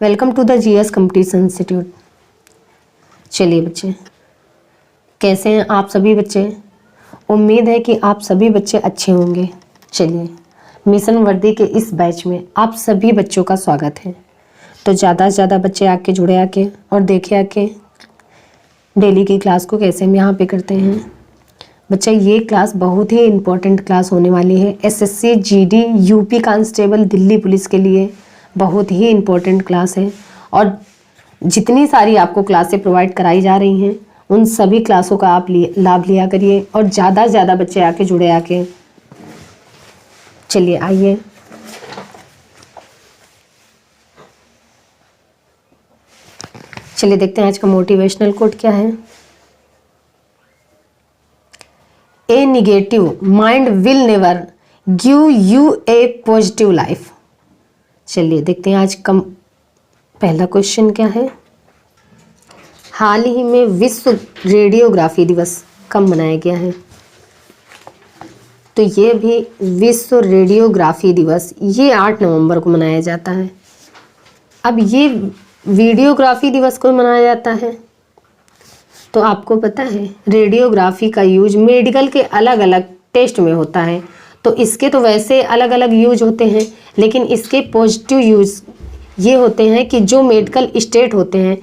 Welcome to the GS competition institute. चलिए बच्चे, कैसे हैं आप सभी बच्चे? उम्मीद है कि आप सभी बच्चे अच्छे होंगे। चलिए, मिशन वर्दी के इस बैच में आप सभी बच्चों का स्वागत है। तो ज़्यादा से ज़्यादा बच्चे आके जुड़े आके और देखे आके डेली की क्लास को कैसे हम यहाँ पे करते हैं। बच्चा, ये क्लास बहुत ही इम्पोर्टेंट क्लास होने वाली है SSC GD UP constable Delhi police के लिए। बहुत ही इम्पोर्टेंट क्लास है और जितनी सारी आपको क्लासें प्रोवाइड कराई जा रही हैं उन सभी क्लासों का आप लाभ लिया करिए और ज़्यादा से ज़्यादा बच्चे आके जुड़े आके। चलिए आइए, चलिए देखते हैं आज का मोटिवेशनल कोट क्या है। A negative mind will never give you a positive life. चलिए देखते हैं आज का पहला क्वेश्चन क्या है। हाल ही में विश्व रेडियोग्राफी दिवस कब मनाया गया है? तो ये भी विश्व रेडियोग्राफी दिवस ये 8 नवंबर को मनाया जाता है। अब ये वीडियोग्राफी दिवस को मनाया जाता है तो आपको पता है रेडियोग्राफी का यूज मेडिकल के अलग अलग टेस्ट में होता है। तो इसके तो वैसे अलग अलग यूज होते हैं, लेकिन इसके पॉजिटिव यूज ये होते हैं कि जो मेडिकल स्टेट होते हैं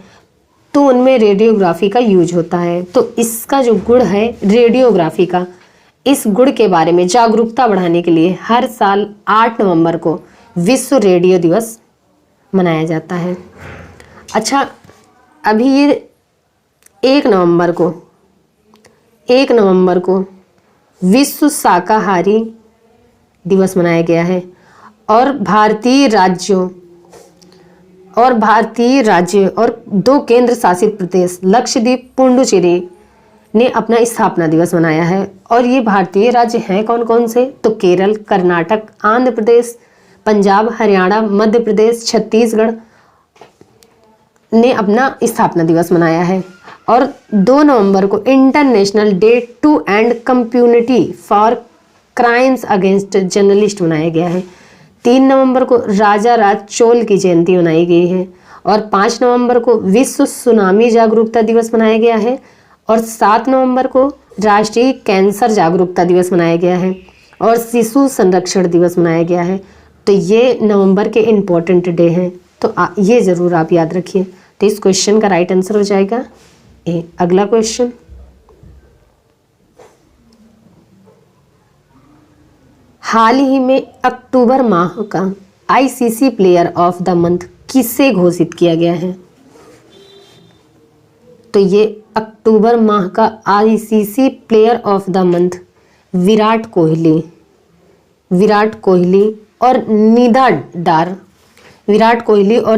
तो उनमें रेडियोग्राफी का यूज होता है। तो इसका जो गुण है रेडियोग्राफी का, इस गुण के बारे में जागरूकता बढ़ाने के लिए हर साल 8 नवंबर को विश्व रेडियो दिवस मनाया जाता है। अच्छा, अभी ये 1 नवंबर को विश्व शाकाहारी दिवस मनाया गया है और भारतीय राज्य और 2 केंद्र शासित प्रदेश लक्षद्वीप पुडुचेरी ने अपना स्थापना दिवस मनाया है। और ये भारतीय राज्य हैं कौन कौन से? तो केरल, कर्नाटक, आंध्र प्रदेश, पंजाब, हरियाणा, मध्य प्रदेश, छत्तीसगढ़ ने अपना स्थापना दिवस मनाया है। और 2 नवंबर को international day to end impunity for crimes against journalist मनाया गया है। 3 नवंबर को राजा राज चोल की जयंती मनाई गई है और 5 नवंबर को विश्व सुनामी जागरूकता दिवस मनाया गया है और 7 नवंबर को राष्ट्रीय कैंसर जागरूकता दिवस मनाया गया है और शिशु संरक्षण दिवस मनाया गया है। तो ये नवंबर के इम्पोर्टेंट डे हैं, तो ये ज़रूर आप याद रखिए। तो इस क्वेश्चन का राइट आंसर हो जाएगा ए। अगला क्वेश्चन, हाल ही में अक्टूबर माह का ICC player of the month किसे घोषित किया गया है? तो ये अक्टूबर माह का ICC player of the month Virat Kohli और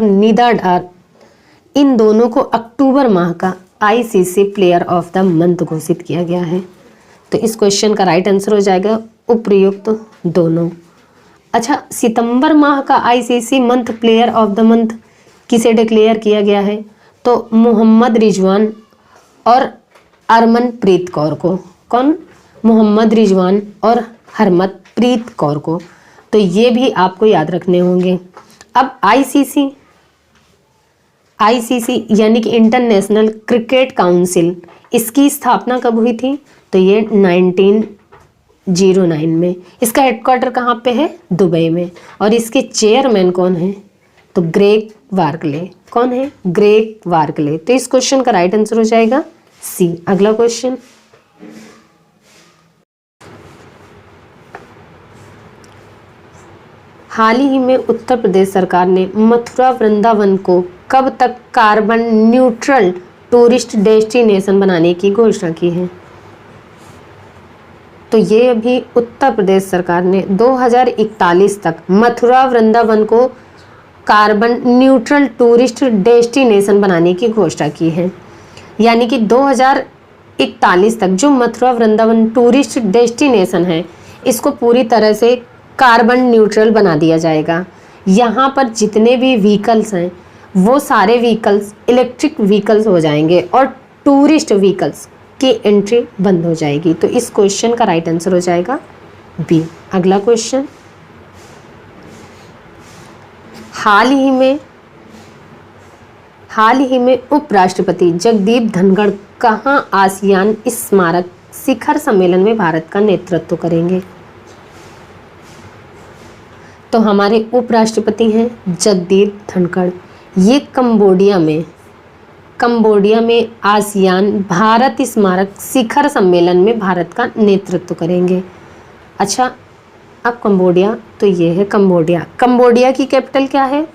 निदा डार, इन दोनों को अक्टूबर माह का ICC player of the month घोषित किया गया है। तो इस क्वेश्चन का राइट आंसर हो जाएगा उपयुक्त दोनों। अच्छा, सितंबर माह का ICC month player of the month किसे डिक्लेयर किया गया है? तो मोहम्मद रिजवान और हरमनप्रीत कौर को। कौन? मोहम्मद रिजवान और हरमनप्रीत कौर को। तो ये भी आपको याद रखने होंगे। अब आईसीसी यानी कि इंटरनेशनल क्रिकेट काउंसिल, इसकी स्थापना कब हुई थी? तो ये 1909 में। इसका हेडक्वार्टर कहाँ पे है? दुबई में। और इसके चेयरमैन कौन है? तो ग्रेग वार्कले। कौन है? ग्रेग वार्कले। तो इस क्वेश्चन का राइट आंसर हो जाएगा सी। अगला क्वेश्चन, हाल ही में उत्तर प्रदेश सरकार ने मथुरा वृंदावन को कब तक कार्बन न्यूट्रल टूरिस्ट डेस्टिनेशन बनाने की घोषणा की है? तो ये भी उत्तर प्रदेश सरकार ने 2041 तक मथुरा वृंदावन को कार्बन न्यूट्रल टूरिस्ट डेस्टिनेशन बनाने की घोषणा की है। यानी कि 2041 तक जो मथुरा वृंदावन टूरिस्ट डेस्टिनेशन है इसको पूरी तरह से कार्बन न्यूट्रल बना दिया जाएगा। यहाँ पर जितने भी व्हीकल्स हैं वो सारे व्हीकल्स इलेक्ट्रिक व्हीकल्स हो जाएंगे और टूरिस्ट व्हीकल्स की एंट्री बंद हो जाएगी। तो इस क्वेश्चन का राइट आंसर हो जाएगा बी। अगला क्वेश्चन, हाल ही में हाल ही में उपराष्ट्रपति जगदीप धनखड़ कहाँ आसियान स्मारक शिखर सम्मेलन में भारत का नेतृत्व करेंगे? तो हमारे उपराष्ट्रपति हैं जगदीप धनखड़। ये कंबोडिया में आसियान भारत स्मारक शिखर सम्मेलन में भारत का नेतृत्व करेंगे। अच्छा, अब कंबोडिया, तो ये है कंबोडिया की कैपिटल क्या है?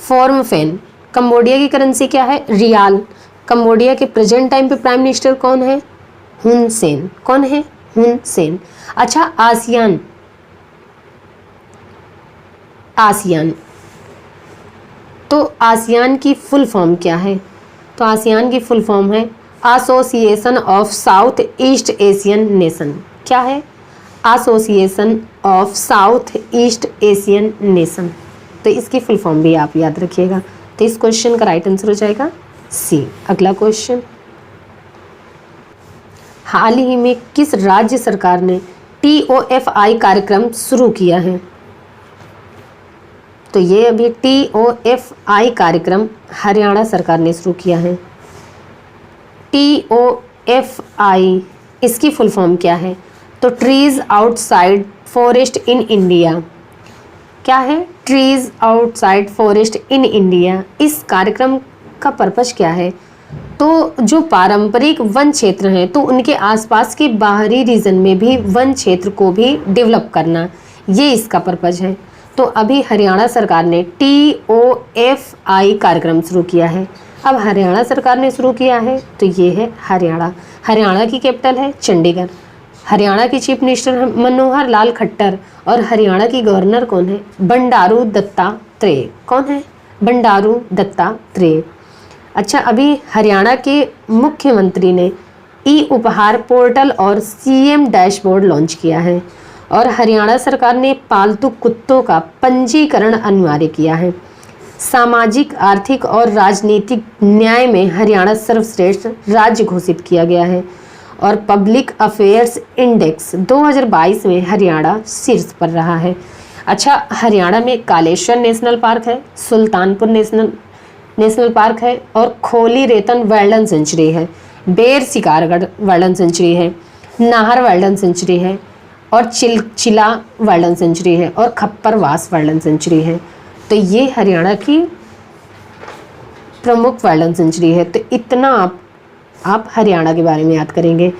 फॉर्म फेन। कंबोडिया की करेंसी क्या है? रियाल। कंबोडिया के प्रेजेंट टाइम पे प्राइम मिनिस्टर कौन है? हुन सेन। कौन है? हुन सेन। अच्छा, आसियान, तो आसियान की फुल फॉर्म क्या है? तो आसियान की फुल फॉर्म है association of south east Asian nation. क्या है? Association of south east Asian nation. तो इसकी फुल फॉर्म भी आप याद रखिएगा। तो इस क्वेश्चन का राइट आंसर हो जाएगा सी। अगला क्वेश्चन, हाल ही में किस राज्य सरकार ने TOFI कार्यक्रम शुरू किया है? तो ये अभी TOFI कार्यक्रम हरियाणा सरकार ने शुरू किया है। TOFI, इसकी फुल फॉर्म क्या है? तो trees outside forest in India. क्या है? Trees outside forest in India. इस कार्यक्रम का पर्पस क्या है? तो जो पारंपरिक वन क्षेत्र हैं, तो उनके आसपास के बाहरी रीजन में भी वन क्षेत्र को भी डेवलप करना, ये इसका पर्पस है। तो अभी हरियाणा सरकार ने TOFI कार्यक्रम शुरू किया है। अब हरियाणा सरकार ने शुरू किया है, तो ये है हरियाणा की कैपिटल है चंडीगढ़। हरियाणा की चीफ मिनिस्टर है मनोहर लाल खट्टर और हरियाणा की गवर्नर कौन है? बंडारू दत्तात्रेय। कौन है? बंडारू दत्तात्रेय। अच्छा, अभी हरियाणा के मुख्यमंत्री ने उपहार पोर्टल और CM डैशबोर्ड लॉन्च किया है और हरियाणा सरकार ने पालतू कुत्तों का पंजीकरण अनिवार्य किया है। सामाजिक, आर्थिक और राजनीतिक न्याय में हरियाणा सर्वश्रेष्ठ राज्य घोषित किया गया है और पब्लिक अफेयर्स इंडेक्स 2022 में हरियाणा शीर्ष पर रहा है। अच्छा, हरियाणा में कालेश्वर नेशनल पार्क है, सुल्तानपुर नेशनल पार्क है और खोली रेतन वाइल्ड सेंचुरी है, बेर शिकारगढ़ वाइल्ड सेंचुरी है, नाहर वाइल्ड सेंचुरी है और चिला वाइल्ड सेंचुरी है और खप्परवास वाइल्ड सेंचुरी है। तो ये हरियाणा की प्रमुख वाइल्ड सेंचुरी है। तो इतना आप हरियाणा के बारे में याद करेंगे।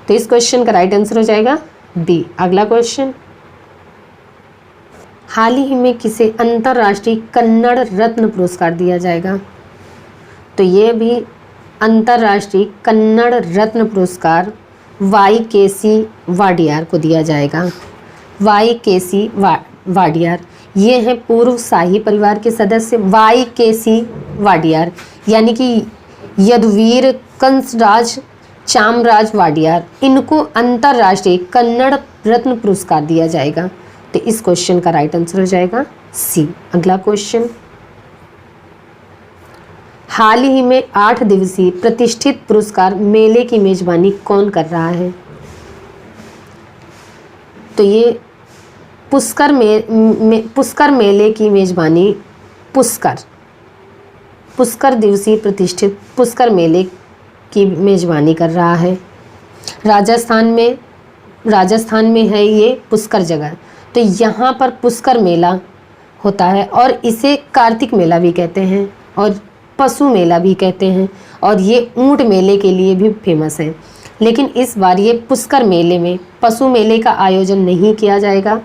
तो इस क्वेश्चन का राइट आंसर हो जाएगा डी। अगला क्वेश्चन, हाल ही में किसे अंतर्राष्ट्रीय कन्नड़ रत्न पुरस्कार दिया जाएगा? तो ये भी अंतर्राष्ट्रीय कन्नड़ रत्न पुरस्कार YKC वाडियार को दिया जाएगा। YKC वाडियार, ये हैं पूर्व शाही परिवार के सदस्य YKC वाडियार, यानी कि यदुवीर कंसराज चामराज वाडियार। इनको अंतर्राष्ट्रीय कन्नड़ रत्न पुरस्कार दिया जाएगा। तो इस क्वेश्चन का राइट आंसर हो जाएगा सी। अगला क्वेश्चन, हाल ही में 8 दिवसीय प्रतिष्ठित पुरस्कार मेले की मेजबानी कौन कर रहा है? तो ये पुष्कर मेले की मेजबानी पुष्कर दिवसीय प्रतिष्ठित पुष्कर मेले की मेजबानी कर रहा है। राजस्थान में है ये पुष्कर जगह। तो यहाँ पर पुष्कर मेला होता है और इसे कार्तिक मेला भी कहते हैं और पशु मेला भी कहते हैं और ये ऊंट मेले के लिए भी फेमस है। लेकिन इस बार ये पुष्कर मेले में पशु मेले का आयोजन नहीं किया जाएगा।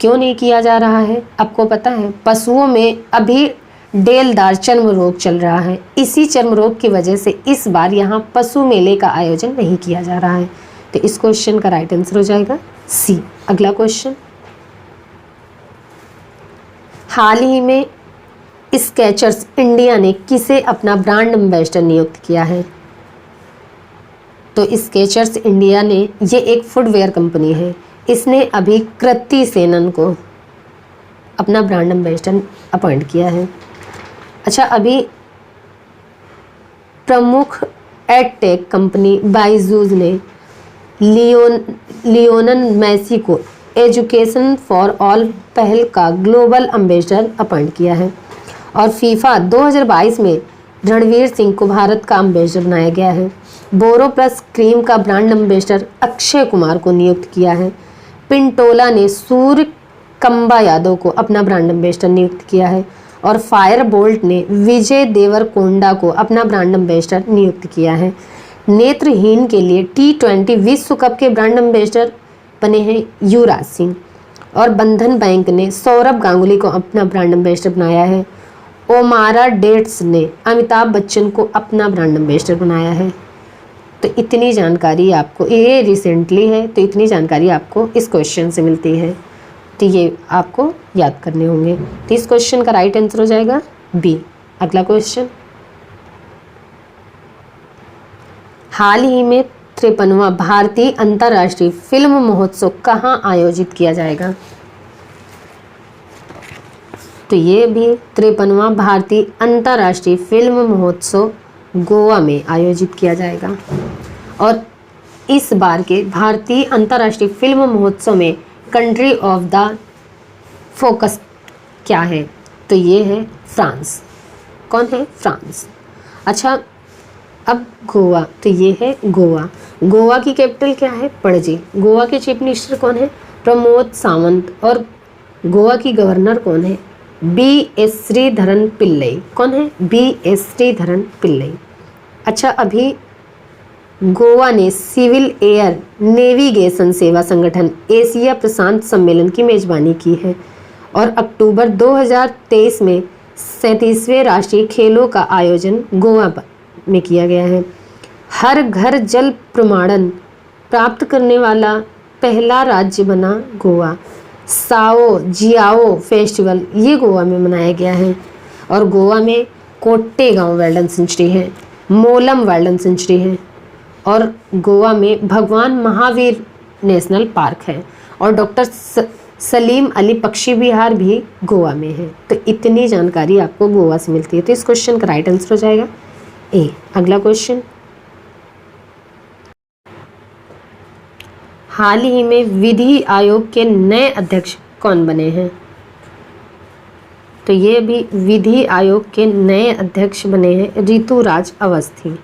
क्यों नहीं किया जा रहा है आपको पता है? पशुओं में अभी डेलदार चर्म रोग चल रहा है। इसी चर्म रोग की वजह से इस बार यहाँ पशु मेले का आयोजन नहीं किया जा रहा है। तो इस क्वेश्चन का राइट आंसर हो जाएगा सी। अगला क्वेश्चन, हाल ही में स्केचर्स इंडिया ने किसे अपना ब्रांड एम्बेसडर नियुक्त किया है? तो स्केचर्स इंडिया ने, ये एक फुटवेयर कंपनी है, इसने अभी कृति सेनन को अपना ब्रांड एम्बेसडर अपॉइंट किया है। अच्छा, अभी प्रमुख एडटेक कंपनी बायजूस ने लियोनल मेसी को एजुकेशन फॉर ऑल पहल का ग्लोबल एम्बेसडर अपॉइंट किया है और फीफा 2022 में रणवीर सिंह को भारत का एम्बेसडर बनाया गया है। बोरोप्लस क्रीम का ब्रांड एम्बेसडर अक्षय कुमार को नियुक्त किया है। पिंटोला ने सूर्यकंबा यादव को अपना ब्रांड एम्बेसडर नियुक्त किया है। और फायर बोल्ट ने विजय देवरकोंडा को अपना ब्रांड एम्बेसडर नियुक्त किया है। नेत्रहीन के लिए T20 विश्व कप के ब्रांड एम्बेसडर बने हैं युवराज सिंह। और बंधन बैंक ने सौरभ गांगुली को अपना ब्रांड एम्बेसडर बनाया है। ओमारा डेट्स ने अमिताभ बच्चन को अपना ब्रांड एम्बेसडर बनाया है। तो इतनी जानकारी आपको, ये रिसेंटली है, तो इतनी जानकारी आपको इस क्वेश्चन से मिलती है, तो ये आपको याद करने होंगे। तो इस क्वेश्चन का राइट आंसर हो जाएगा बी। अगला क्वेश्चन, हाल ही में 53वां भारतीय अंतर्राष्ट्रीय फिल्म महोत्सव कहाँ आयोजित किया जाएगा? तो ये भी 53वां भारतीय अंतर्राष्ट्रीय फिल्म महोत्सव गोवा में आयोजित किया जाएगा। और इस बार के भारतीय अंतर्राष्ट्रीय फिल्म महोत्सव में कंट्री ऑफ द फोकस क्या है? तो ये है फ्रांस। कौन है? फ्रांस। अच्छा, अब गोवा, तो ये है गोवा। गोवा की कैपिटल क्या है? पणजी। गोवा के चीफ मिनिस्टर कौन है? प्रमोद सावंत। और गोवा की गवर्नर कौन है? B.S. श्रीधरन पिल्लई। कौन है? B.S. श्रीधरन पिल्लई। अच्छा, अभी गोवा ने सिविल एयर नेविगेशन सेवा संगठन एशिया प्रशांत सम्मेलन की मेजबानी की है। और अक्टूबर 2023 में 37वें राष्ट्रीय खेलों का आयोजन गोवा में किया गया है। हर घर जल प्रमाणन प्राप्त करने वाला पहला राज्य बना गोवा। साओ जियाओ फेस्टिवल ये गोवा में मनाया गया है। और गोवा में कोट्टेगांव वाइल्ड सेंचुरी है, मोलम वाइल्ड सेंचुरी है। और गोवा में भगवान महावीर नेशनल पार्क है। और डॉक्टर सलीम अली पक्षी विहार भी गोवा में है। तो इतनी जानकारी आपको गोवा से मिलती है। तो इस क्वेश्चन का राइट आंसर हो जाएगा ए। अगला क्वेश्चन, हाल ही में विधि आयोग के नए अध्यक्ष कौन बने हैं? तो ये भी विधि आयोग के नए अध्यक्ष बने हैं ऋतुराज अवस्थी।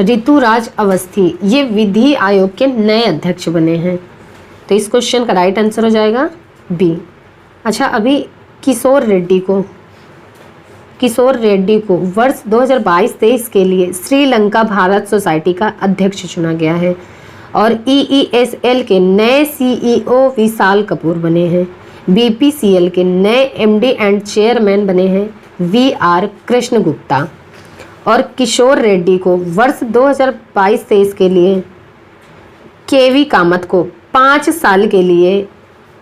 ऋतुराज अवस्थी ये विधि आयोग के नए अध्यक्ष बने हैं। तो इस क्वेश्चन का राइट आंसर हो जाएगा बी। अच्छा, अभी किशोर रेड्डी को वर्ष 2022-23 के लिए श्रीलंका भारत सोसाइटी का अध्यक्ष चुना गया है। और EESL के नए CEO विशाल कपूर बने हैं। BPCL के नए MD एंड चेयरमैन बने हैं VR कृष्ण गुप्ता। और किशोर रेड्डी को वर्ष 2022-23 के लिए KV कामत को 5 साल के लिए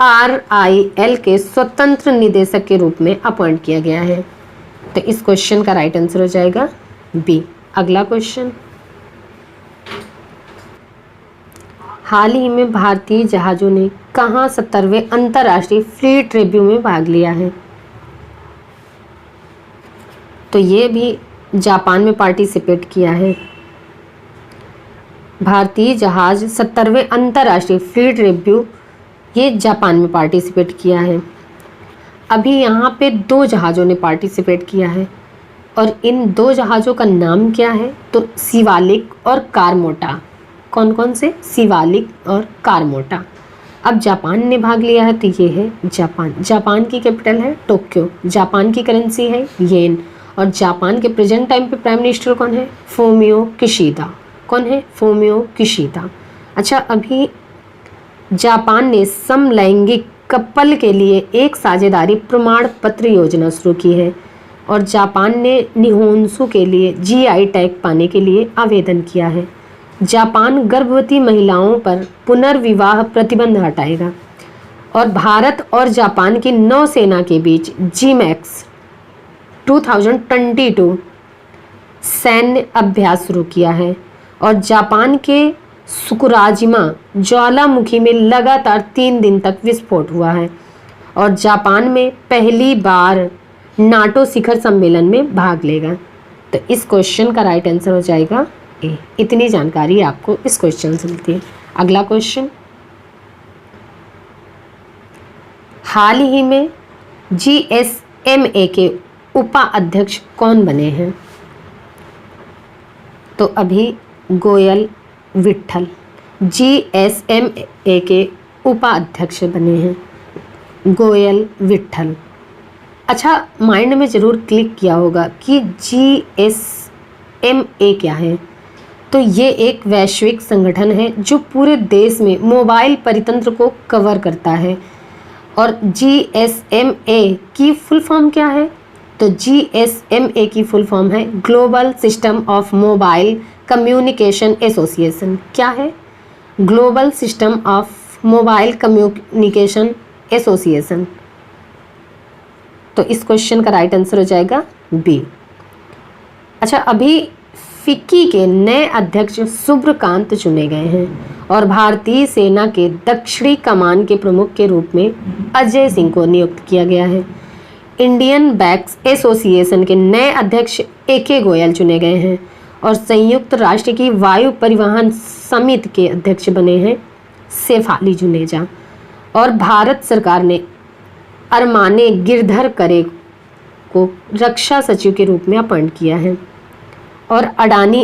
RIL के स्वतंत्र निदेशक के रूप में अपॉइंट किया गया है। तो इस क्वेश्चन का राइट आंसर हो जाएगा बी। अगला क्वेश्चन, हाल ही में भारतीय जहाज़ों ने कहाँ 70वें अंतर्राष्ट्रीय फ्लीट रिव्यू में भाग लिया है? तो ये भी जापान में पार्टिसिपेट किया है। भारतीय जहाज 70वें अंतर्राष्ट्रीय फ्लीट रिव्यू ये जापान में पार्टिसिपेट किया है। अभी यहाँ पे 2 जहाज़ों ने पार्टिसिपेट किया है। और इन 2 जहाज़ों का नाम क्या है? तो शिवालिक और कारमोटा। कौन कौन से? शिवालिक और कारमोटा। अब जापान ने भाग लिया है, तो ये है जापान। जापान की कैपिटल है टोक्यो। जापान की करेंसी है येन। और जापान के प्रेजेंट टाइम पे प्राइम मिनिस्टर कौन है? Fumio Kishida. कौन है? Fumio Kishida. अच्छा, अभी जापान ने समलैंगिक कपल के लिए एक साझेदारी प्रमाण पत्र योजना शुरू की है। और जापान ने निहोन्सु के लिए GI टैग पाने के लिए आवेदन किया है। जापान गर्भवती महिलाओं पर पुनर्विवाह प्रतिबंध हटाएगा। और भारत और जापान की नौसेना के बीच GMAX 2022 सैन्य अभ्यास शुरू किया है। और जापान के सुकुराजिमा ज्वालामुखी में लगातार 3 दिन तक विस्फोट हुआ है। और जापान में पहली बार नाटो शिखर सम्मेलन में भाग लेगा। तो इस क्वेश्चन का राइट आंसर हो जाएगा ए। इतनी जानकारी आपको इस क्वेश्चन से मिलती है। अगला क्वेश्चन, हाल ही में GSMA के उपाध्यक्ष कौन बने हैं? तो अभी गोयल विट्ठल GSMA के उपाध्यक्ष बने हैं, गोयल विट्ठल। अच्छा, माइंड में ज़रूर क्लिक किया होगा कि GSMA क्या है। तो ये एक वैश्विक संगठन है जो पूरे देश में मोबाइल परितंत्र को कवर करता है। और GSMA की फुल फॉर्म क्या है? तो GSMA की फुल फॉर्म है global system of mobile communication association. क्या है? Global system of mobile communication association. तो इस क्वेश्चन का राइट आंसर हो जाएगा बी। अच्छा, अभी फिक्की के नए अध्यक्ष सुब्रकांत चुने गए हैं और भारतीय सेना के दक्षिणी कमान के प्रमुख के रूप में अजय सिंह को नियुक्त किया गया है। इंडियन बैंक्स एसोसिएशन के नए अध्यक्ष AK गोयल चुने गए हैं और संयुक्त राष्ट्र की वायु परिवहन समिति के अध्यक्ष बने हैं शेफाली जुनेजा। और भारत सरकार ने अरमाने गिरधर करे को रक्षा सचिव के रूप में अपॉइंट किया है। और अडानी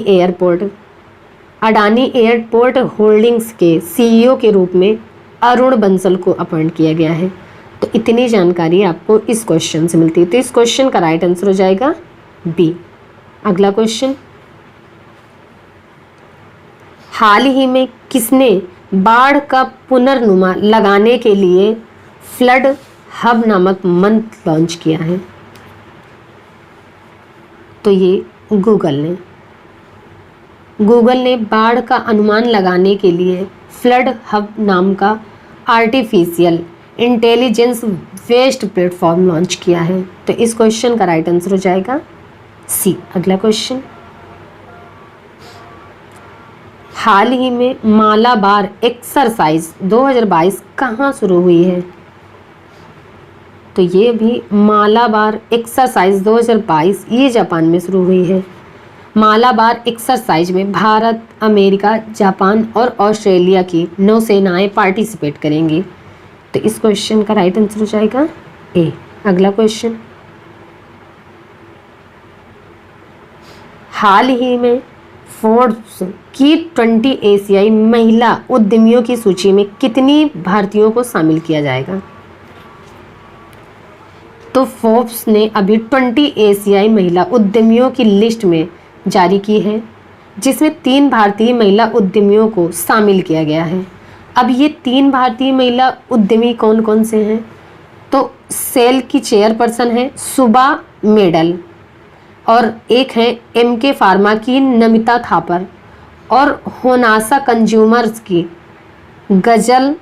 एयरपोर्ट होल्डिंग्स के CEO के रूप में अरुण बंसल को अपॉइंट किया गया है। तो इतनी जानकारी आपको इस क्वेश्चन से मिलती है। तो इस क्वेश्चन का राइट आंसर हो जाएगा बी। अगला क्वेश्चन, हाल ही में किसने बाढ़ का पुनर्नुमा लगाने के लिए फ्लड हब नामक मंत्र लॉन्च किया है? तो ये गूगल ने बाढ़ का अनुमान लगाने के लिए फ्लड हब नाम का artificial intelligence based platform launch किया है। तो इस क्वेश्चन का राइट आंसर हो जाएगा सी। अगला क्वेश्चन, हाल ही में मालाबार एक्सरसाइज 2022 कहाँ शुरू हुई है? तो ये भी मालाबार एक्सरसाइज 2022 ये जापान में शुरू हुई है। मालाबार एक्सरसाइज में भारत, अमेरिका, जापान और ऑस्ट्रेलिया की नौसेनाएं पार्टिसिपेट करेंगी। तो इस क्वेश्चन का राइट आंसर हो जाएगा ए। अगला क्वेश्चन, हाल ही में फोर्ब्स की 20 एशियाई महिला उद्यमियों की सूची में कितनी भारतीयों को शामिल किया जाएगा? तो फोर्ब्स ने अभी 20 एशियाई महिला उद्यमियों की लिस्ट में जारी की है, जिसमें 3 भारतीय महिला उद्यमियों को शामिल किया गया है। अब ये 3 भारतीय महिला उद्यमी कौन कौन से हैं? तो सेल की चेयरपर्सन है सुबा मेडल, और एक है MK फार्मा की नमिता थापर, और होनासा कंज्यूमर्स की गजन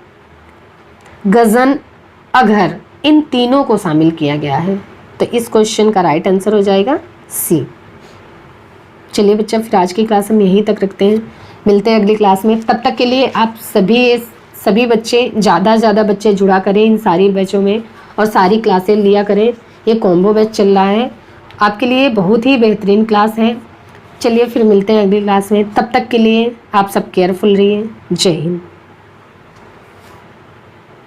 अघर। इन तीनों को शामिल किया गया है। तो इस क्वेश्चन का राइट आंसर हो जाएगा सी। चलिए बच्चा, फिर आज की क्लास हम यहीं तक रखते हैं, मिलते हैं अगली क्लास में। तब तक के लिए आप सभी बच्चे ज़्यादा से ज़्यादा बच्चे जुड़ा करें इन सारी बैचों में और सारी क्लासें लिया करें। ये कॉम्बो बैच चल रहा है, आपके लिए बहुत ही बेहतरीन क्लास है। चलिए फिर मिलते हैं अगली क्लास में, तब तक के लिए आप सब केयरफुल रहिए। जय हिंद।